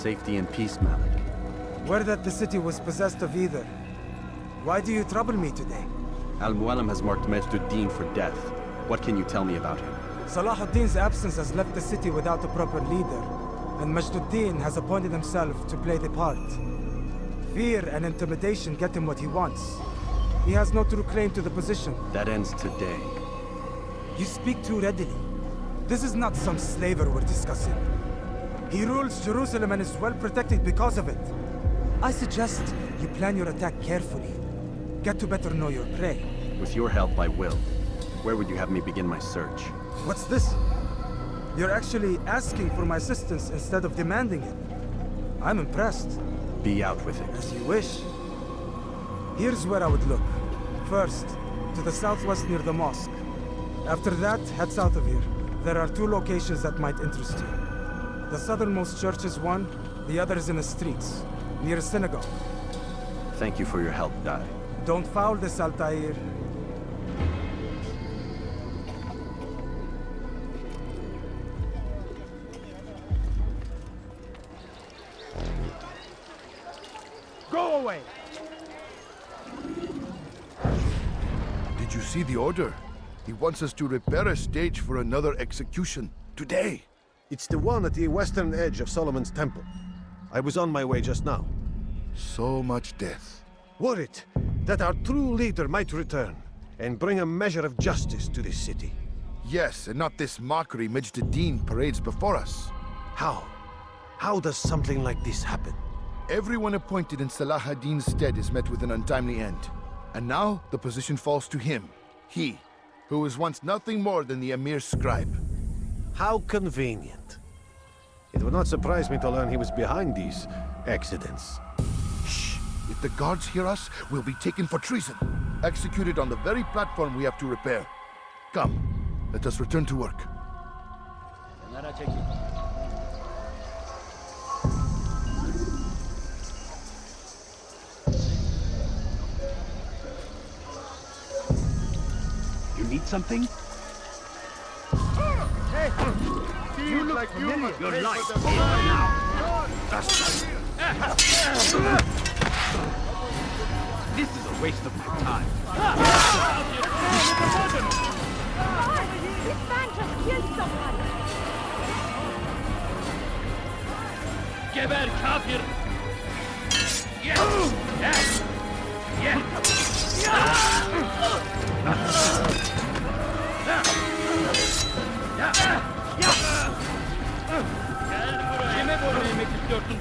Safety and peace, Malik. Word that the city was possessed of either. Why do you trouble me today? Al-Mualim has marked Majd-ud-Din for death. What can you tell me about him? Salahuddin's absence has left the city without a proper leader, and Majd-ud-Din has appointed himself to play the part. Fear and intimidation get him what he wants. He has no true claim to the position. That ends today. You speak too readily. This is not some slaver we're discussing. He rules Jerusalem and is well protected because of it. I suggest you plan your attack carefully. Get to better know your prey. With your help, I will. Where would you have me begin my search? What's this? You're actually asking for my assistance instead of demanding it. I'm impressed. Be out with it. As you wish. Here's where I would look. First, to the southwest near the mosque. After that, head south of here. There are two locations that might interest you. The southernmost church is one, the other is in the streets, near a synagogue. Thank you for your help, Dai. Don't foul this, Altair. Go away! Did you see the order? He wants us to repair a stage for another execution. Today! It's the one at the western edge of Solomon's Temple. I was on my way just now. So much death. Worried that our true leader might return and bring a measure of justice to this city. Yes, and not this mockery Majd-ud-Din parades before us. How? How does something like this happen? Everyone appointed in Salah ad-Din's stead is met with an untimely end. And now, the position falls to him. He, who was once nothing more than the Emir's scribe. How convenient. It would not surprise me to learn he was behind these accidents. Shh! If the guards hear us, we'll be taken for treason. Executed on the very platform we have to repair. Come, let us return to work. You need something? Hey! You look like you Your life is now! This is a waste of my time. This man just killed someone! Geber kafir! Yes! Yes! Kime boyun eğmek istiyorsun?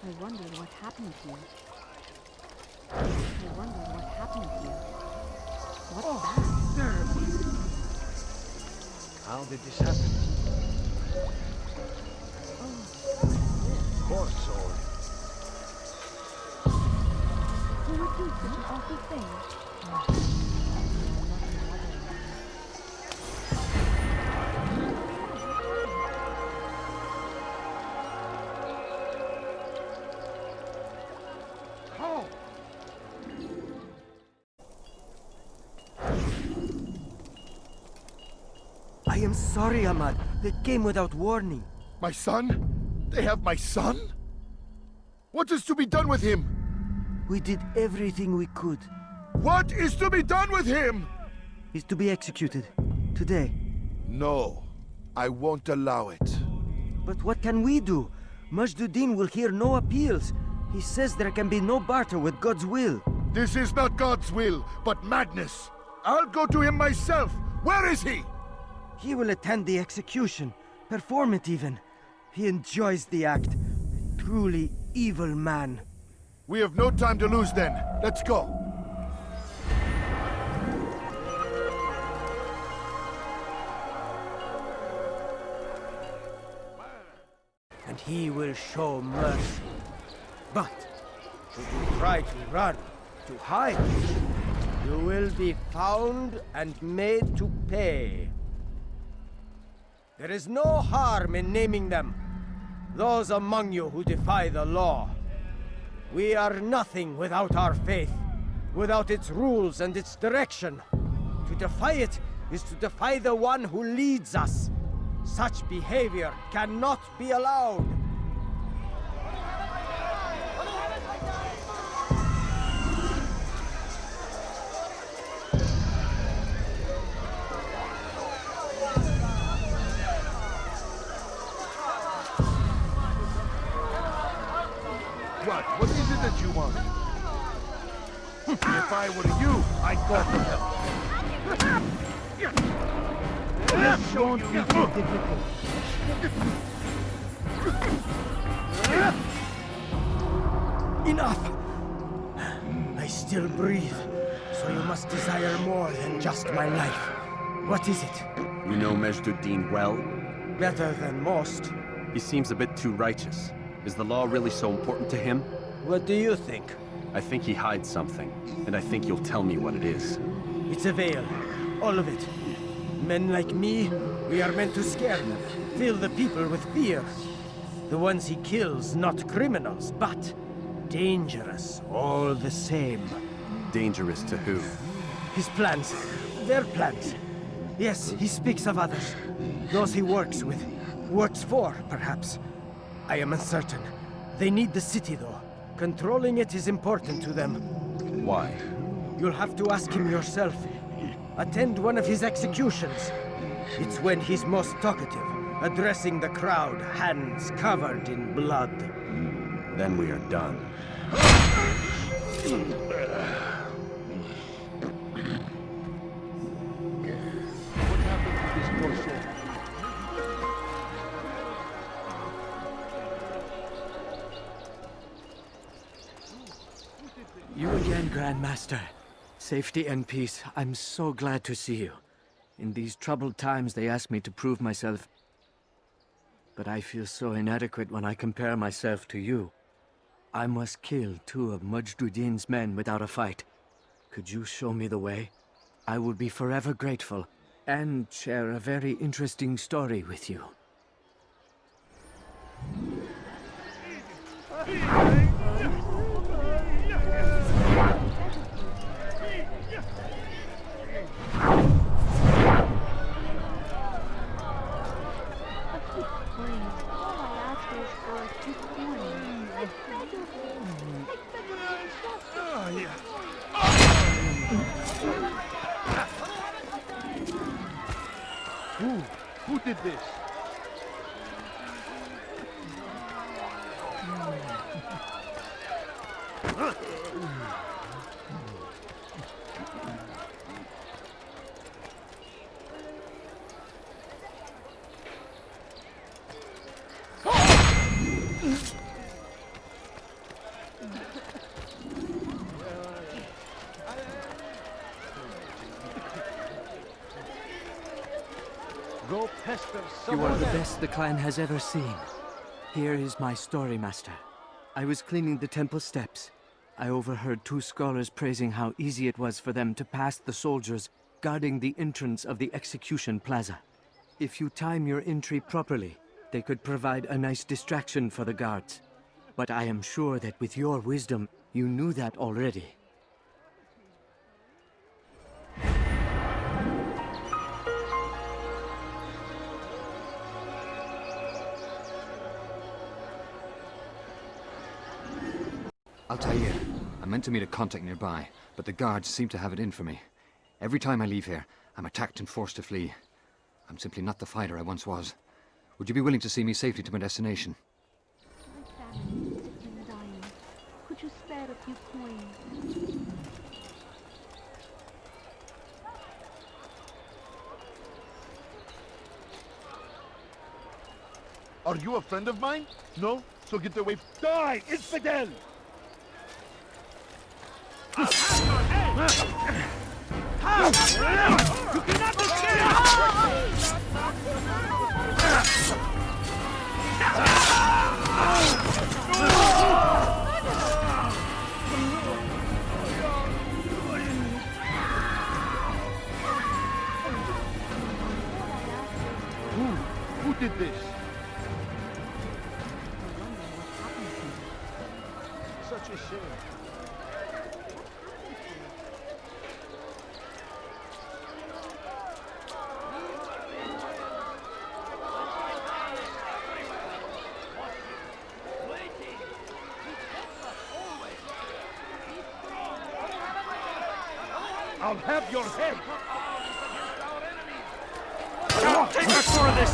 I wonder what happened here. I wonder what happened here. What's that? How did this happen? Poor soul. Who would do such an awful thing? I am sorry, Ahmad. They came without warning. My son? They have my son? What is to be done with him? We did everything we could. What is to be done with him? He's to be executed. Today. No, I won't allow it. But what can we do? Majd-ud-Din will hear no appeals. He says there can be no barter with God's will. This is not God's will, but madness. I'll go to him myself. Where is he? He will attend the execution. Perform it even. He enjoys the act. Truly evil man. We have no time to lose then. Let's go. And he will show mercy. But should you try to run, to hide, you will be found and made to pay. There is no harm in naming them. Those among you who defy the law. We are nothing without our faith, without its rules and its direction. To defy it is to defy the one who leads us. Such behavior cannot be allowed. What is it that you want? If I were you, I'd go for help. This won't be too difficult. Enough! I still breathe, so you must desire more than just my life. What is it? You know Majd-ud-Din well? Better than most. He seems a bit too righteous. Is the law really so important to him? What do you think? I think he hides something, and I think you'll tell me what it is. It's a veil. All of it. Men like me, we are meant to scare them, fill the people with fear. The ones he kills, not criminals, but dangerous all the same. Dangerous to who? His plans, their plans. Yes, he speaks of others. Those he works with, works for, perhaps. I am uncertain. They need the city, though. Controlling it is important to them. Why? You'll have to ask him yourself. Attend one of his executions. It's when he's most talkative, addressing the crowd, hands covered in blood. Then we are done. What happened to this poor soul? You again, Grand Master. Safety and peace. I'm so glad to see you. In these troubled times, they ask me to prove myself. But I feel so inadequate when I compare myself to you. I must kill 2 of Majd-ud-Din's men without a fight. Could you show me the way? I will be forever grateful, and share a very interesting story with you. Who did this? You are the best the clan has ever seen. Here is my story, Master. I was cleaning the temple steps. I overheard 2 scholars praising how easy it was for them to pass the soldiers guarding the entrance of the execution plaza. If you time your entry properly, they could provide a nice distraction for the guards. But I am sure that with your wisdom, you knew that already. Altair, I meant to meet a contact nearby, but the guards seem to have it in for me. Every time I leave here, I'm attacked and forced to flee. I'm simply not the fighter I once was. Would you be willing to see me safely to my destination? My family is sick and dying. Could you spare a few coins? Are you a friend of mine? No? So get away. Die, infidel! You cannot escape! Who did this? Such a shame. I'll have your head! Take us for this!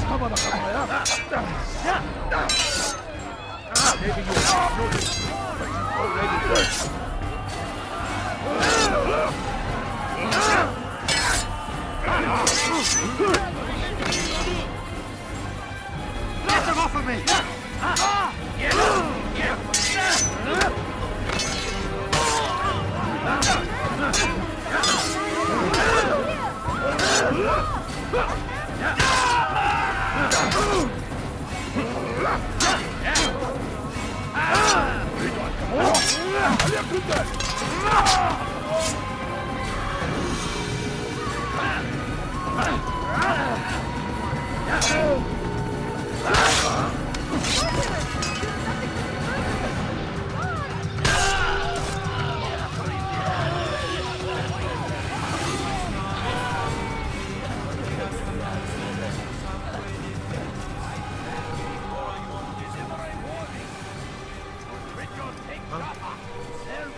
Maybe you have noticed. Already dead. Get them off of me!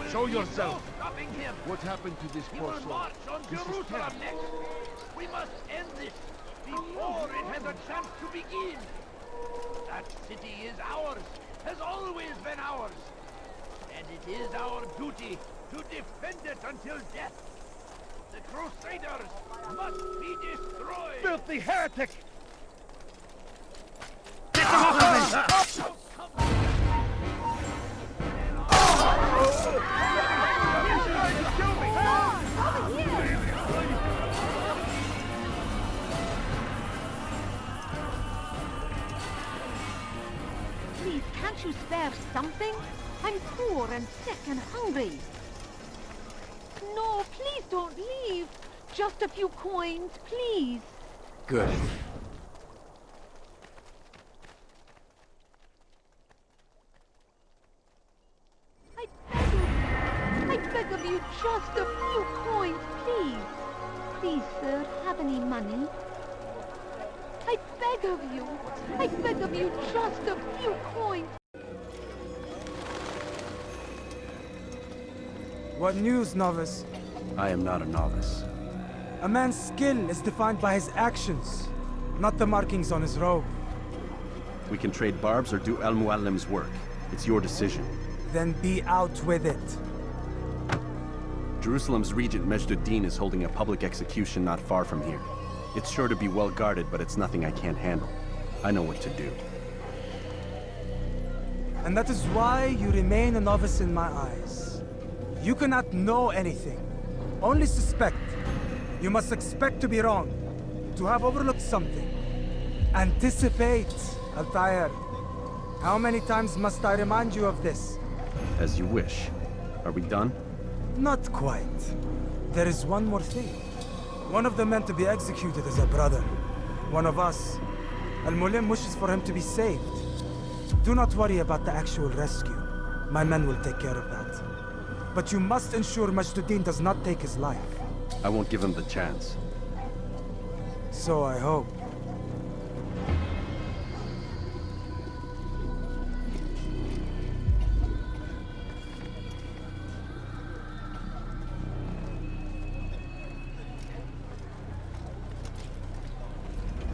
Show yourself! What happened to this poor soul? This is terrible. We must end this before it has a chance to begin! That city is ours, has always been ours, and it is our duty to defend it until death. The Crusaders must be destroyed! Filthy heretic! Get them off of me! Please, can't you spare something? I'm poor and sick and hungry. No, please don't leave. Just a few coins, please. Good. I beg of you, just a few coins, please. Please, sir, have any money? I beg of you, just a few coins. What news, novice? I am not a novice. A man's skill is defined by his actions, not the markings on his robe. We can trade barbs or do Al-Muallim's work. It's your decision. Then be out with it. Jerusalem's regent Majd-ud-Din is holding a public execution not far from here. It's sure to be well guarded, but it's nothing I can't handle. I know what to do. And that is why you remain a novice in my eyes. You cannot know anything, only suspect. You must expect to be wrong, to have overlooked something. Anticipate, Altair. How many times must I remind you of this? As you wish. Are we done? Not quite. There is one more thing. One of the men to be executed is a brother. One of us. Al-Mulim wishes for him to be saved. Do not worry about the actual rescue. My men will take care of that. But you must ensure Majd-ud-Din does not take his life. I won't give him the chance. So I hope.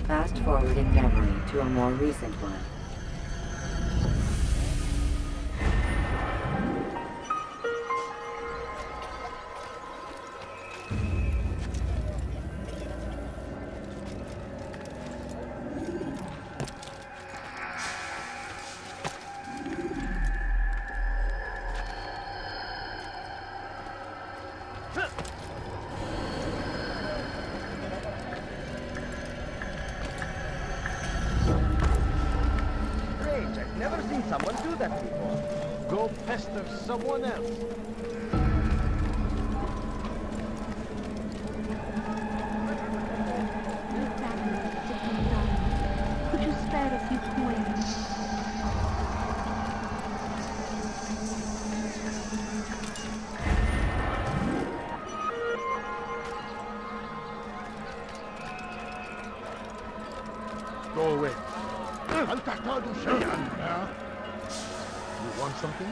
Fast forwarding memory to a more recent one. do that before. Go pester someone else. Your family to come down. Could you spare a few coins? Go away. هل تحتاج شيئا؟ You want something?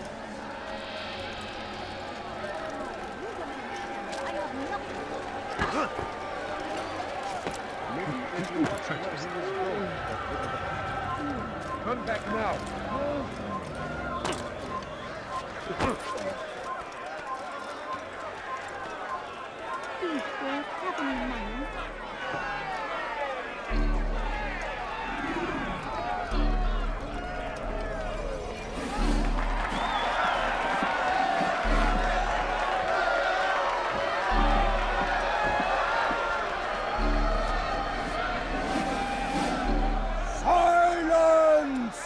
Come back now. Please, sir, have any money? Silence!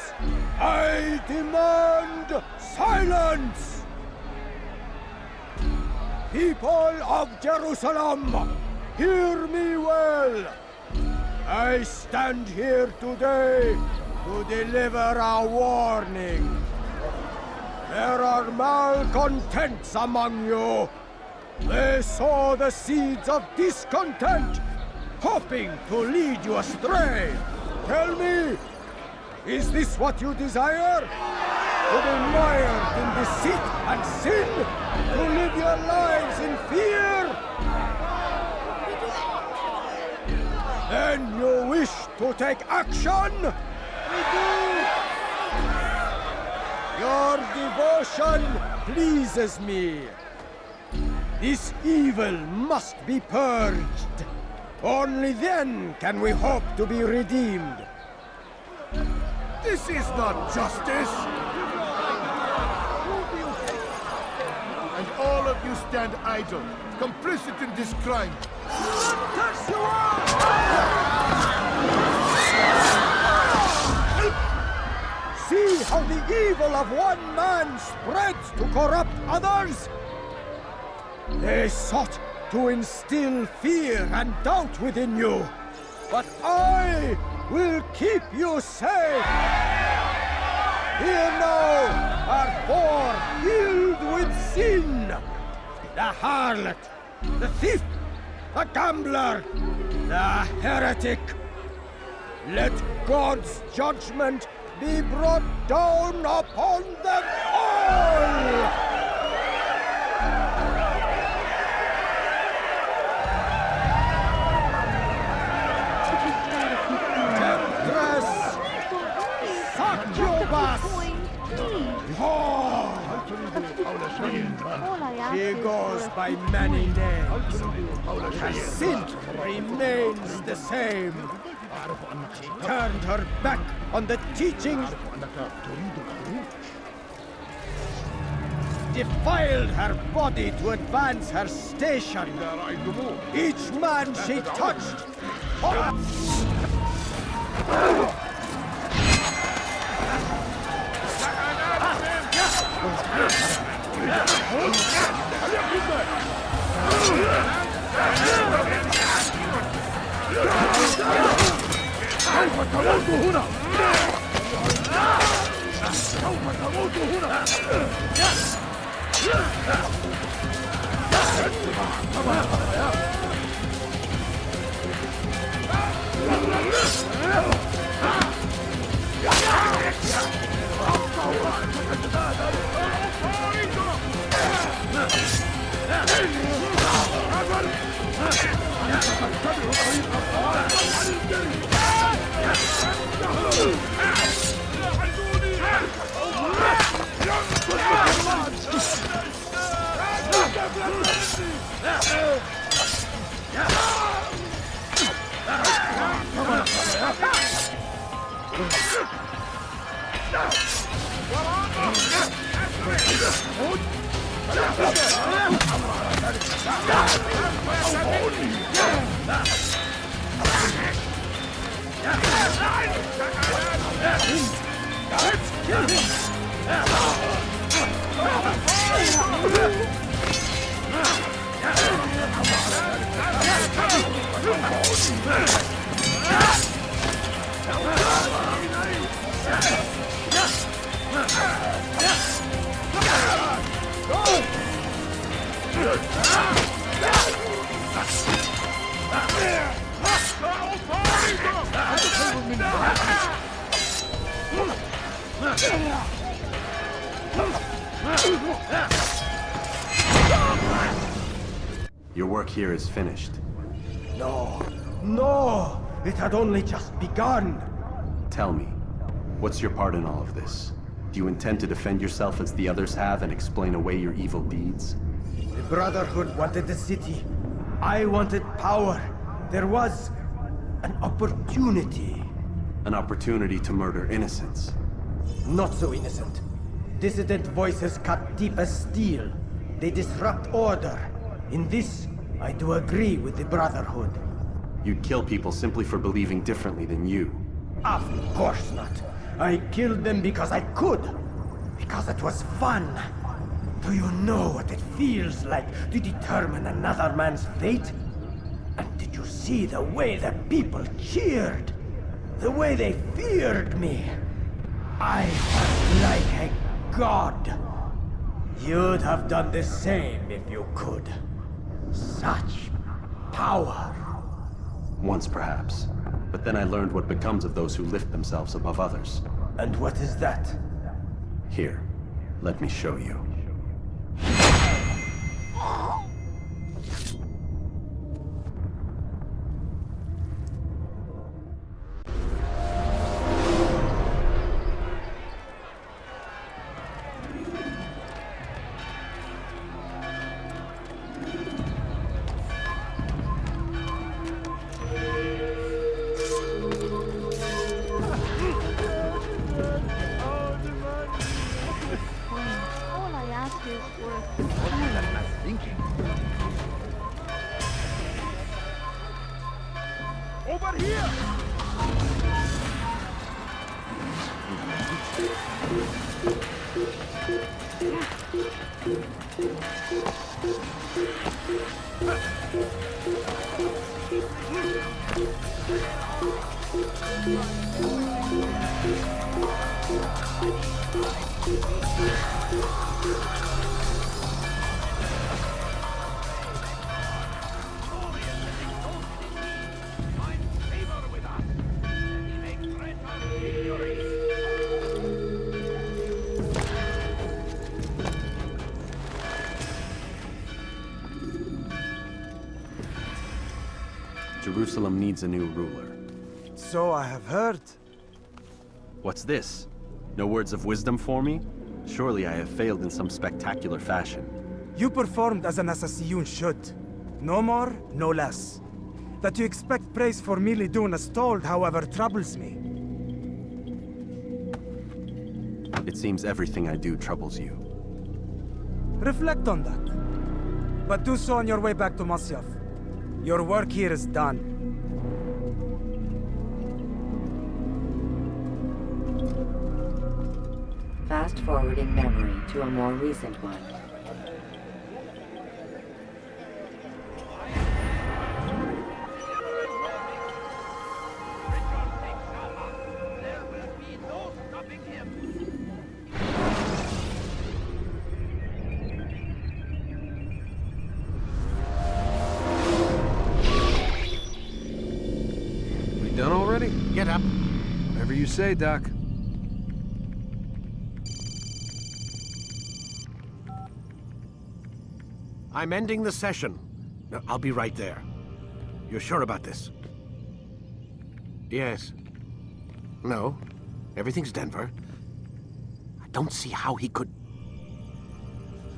I demand silence! People of Jerusalem, hear me well. I stand here today to deliver a warning. There are malcontents among you. They sow the seeds of discontent, hoping to lead you astray. Tell me, is this what you desire? To be mired in deceit and sin? To live your lives in fear? Then you wish to take action? We do! Your devotion pleases me. This evil must be purged. Only then can we hope to be redeemed. This is not justice! And all of you stand idle, complicit in this crime. See how the evil of one man spreads to corrupt others? They sought to instill fear and doubt within you, but I will keep you safe. Here now are four filled with sin. The harlot, the thief, the gambler, the heretic. Let God's judgment be brought down upon them all! She goes by many names. Her sin remains the same. She turned her back on the teachings, defiled her body to advance her station. Each man she touched. Your work here is finished. No, no! It had only just begun! Tell me, what's your part in all of this? Do you intend to defend yourself as the others have and explain away your evil deeds? The Brotherhood wanted the city. I wanted power. There was an opportunity. An opportunity to murder innocents. Not so innocent. Dissident voices cut deep as steel. They disrupt order. In this, I do agree with the Brotherhood. You'd kill people simply for believing differently than you. Of course not. I killed them because I could. Because it was fun. Do you know what it feels like to determine another man's fate? And did you see the way the people cheered? The way they feared me? I was like a god. You'd have done the same if you could. Such power. Once perhaps. But then I learned what becomes of those who lift themselves above others. And what is that? Here, let me show you. All I ask is for... Over here! Jerusalem needs a new ruler. So I have heard. What's this? No words of wisdom for me? Surely I have failed in some spectacular fashion. You performed as an assassin should. No more, no less. That you expect praise for merely doing as told, however, troubles me. It seems everything I do troubles you. Reflect on that. But do so on your way back to Masyaf. Your work here is done. Fast forwarding memory to a more recent one. There will be no stopping him. We done already? Get up. Whatever you say, Doc. I'm ending the session. No, I'll be right there. You're sure about this? Yes. No. Everything's Denver. I don't see how he could...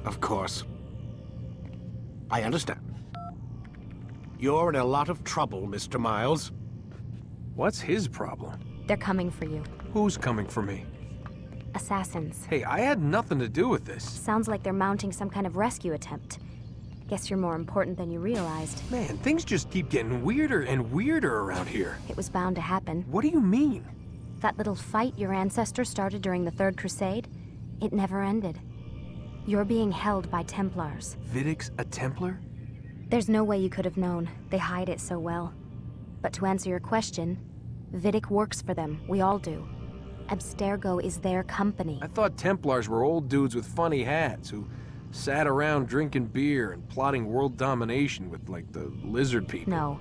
Of course. I understand. You're in a lot of trouble, Mr. Miles. What's his problem? They're coming for you. Who's coming for me? Assassins. Hey, I had nothing to do with this. Sounds like they're mounting some kind of rescue attempt. Guess you're more important than you realized. Man, things just keep getting weirder and weirder around here. It was bound to happen. What do you mean? That little fight your ancestors started during the Third Crusade? It never ended. You're being held by Templars. Vidic's a Templar? There's no way you could have known. They hide it so well. But to answer your question, Vidic works for them. We all do. Abstergo is their company. I thought Templars were old dudes with funny hats who sat around drinking beer and plotting world domination with, like, the lizard people. No.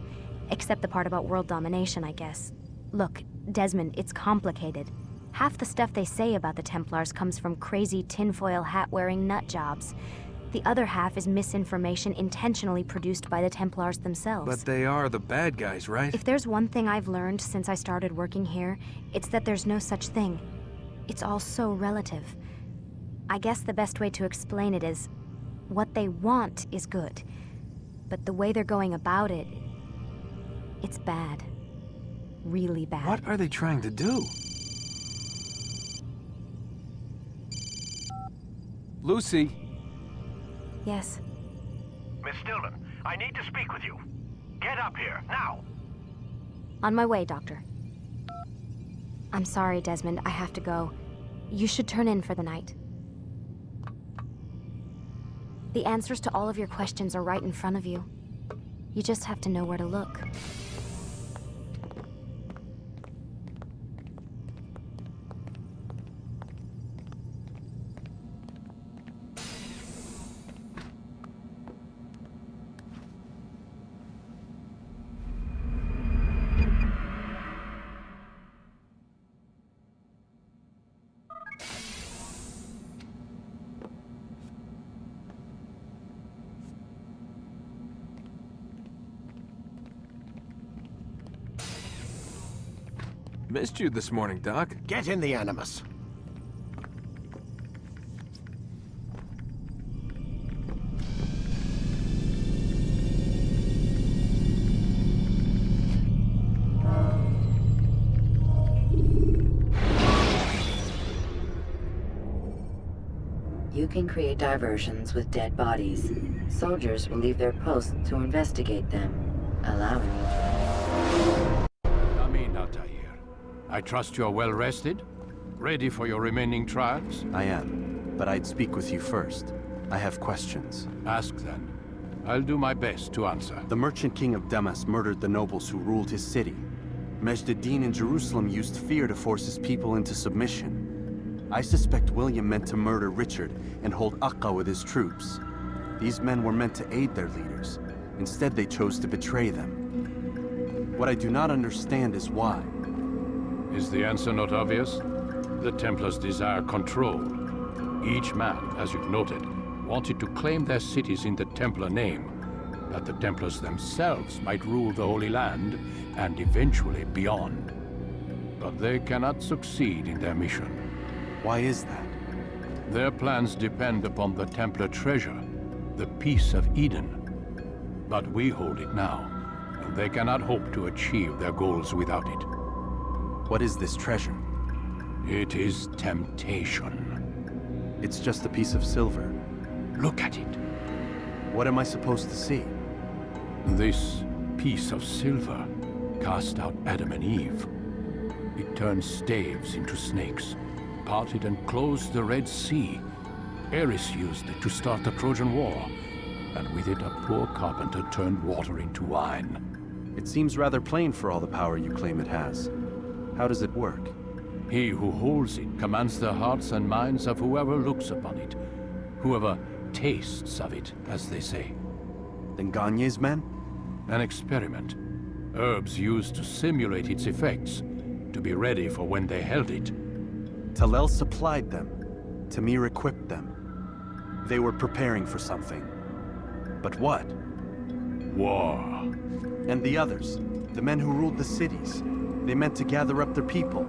Except the part about world domination, I guess. Look, Desmond, it's complicated. Half the stuff they say about the Templars comes from crazy tinfoil hat-wearing nut jobs. The other half is misinformation intentionally produced by the Templars themselves. But they are the bad guys, right? If there's one thing I've learned since I started working here, it's that there's no such thing. It's all so relative. I guess the best way to explain it is, what they want is good. But the way they're going about it, it's bad. Really bad. What are they trying to do? Lucy? Yes. Miss Stillman, I need to speak with you. Get up here, now! On my way, Doctor. I'm sorry, Desmond. I have to go. You should turn in for the night. The answers to all of your questions are right in front of you. You just have to know where to look. Missed you this morning, Doc. Get in the Animus. You can create diversions with dead bodies. Soldiers will leave their posts to investigate them, allowing you to... Come in, Altair. I trust you're well rested? Ready for your remaining trials? I am, but I'd speak with you first. I have questions. Ask then. I'll do my best to answer. The Merchant King of Damas murdered the nobles who ruled his city. Majd ad-Din in Jerusalem used fear to force his people into submission. I suspect William meant to murder Richard and hold Akka with his troops. These men were meant to aid their leaders. Instead, they chose to betray them. What I do not understand is why. Is the answer not obvious? The Templars desire control. Each man, as you've noted, wanted to claim their cities in the Templar name, that the Templars themselves might rule the Holy Land and eventually beyond. But they cannot succeed in their mission. Why is that? Their plans depend upon the Templar treasure, the Peace of Eden. But we hold it now, and they cannot hope to achieve their goals without it. What is this treasure? It is temptation. It's just a piece of silver. Look at it. What am I supposed to see? This piece of silver cast out Adam and Eve. It turned staves into snakes, parted and closed the Red Sea. Ares used it to start the Trojan War, and with it a poor carpenter turned water into wine. It seems rather plain for all the power you claim it has. How does it work? He who holds it commands the hearts and minds of whoever looks upon it, whoever tastes of it, as they say. Then Gagne's men? An experiment. Herbs used to simulate its effects, to be ready for when they held it. Talel supplied them. Tamir equipped them. They were preparing for something. But what? War. And the others, the men who ruled the cities, they meant to gather up their people,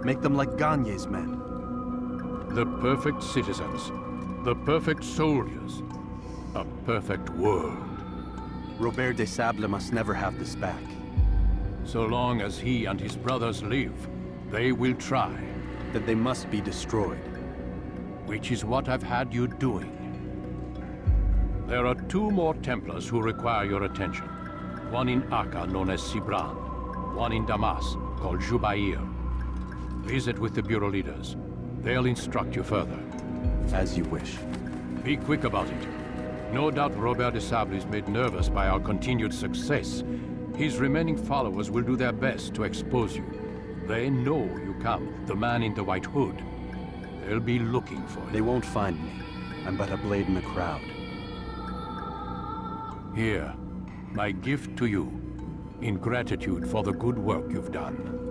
make them like Gagne's men. The perfect citizens, the perfect soldiers, a perfect world. Robert de Sable must never have this back. So long as he and his brothers live, they will try. Then they must be destroyed. Which is what I've had you doing. There are 2 more Templars who require your attention. One in Akka, known as Sibran. One in Damas, called Jubair. Visit with the Bureau leaders. They'll instruct you further. As you wish. Be quick about it. No doubt Robert de Sable is made nervous by our continued success. His remaining followers will do their best to expose you. They know you come, the man in the white hood. They'll be looking for you. They won't find me. I'm but a blade in the crowd. Here, my gift to you, in gratitude for the good work you've done.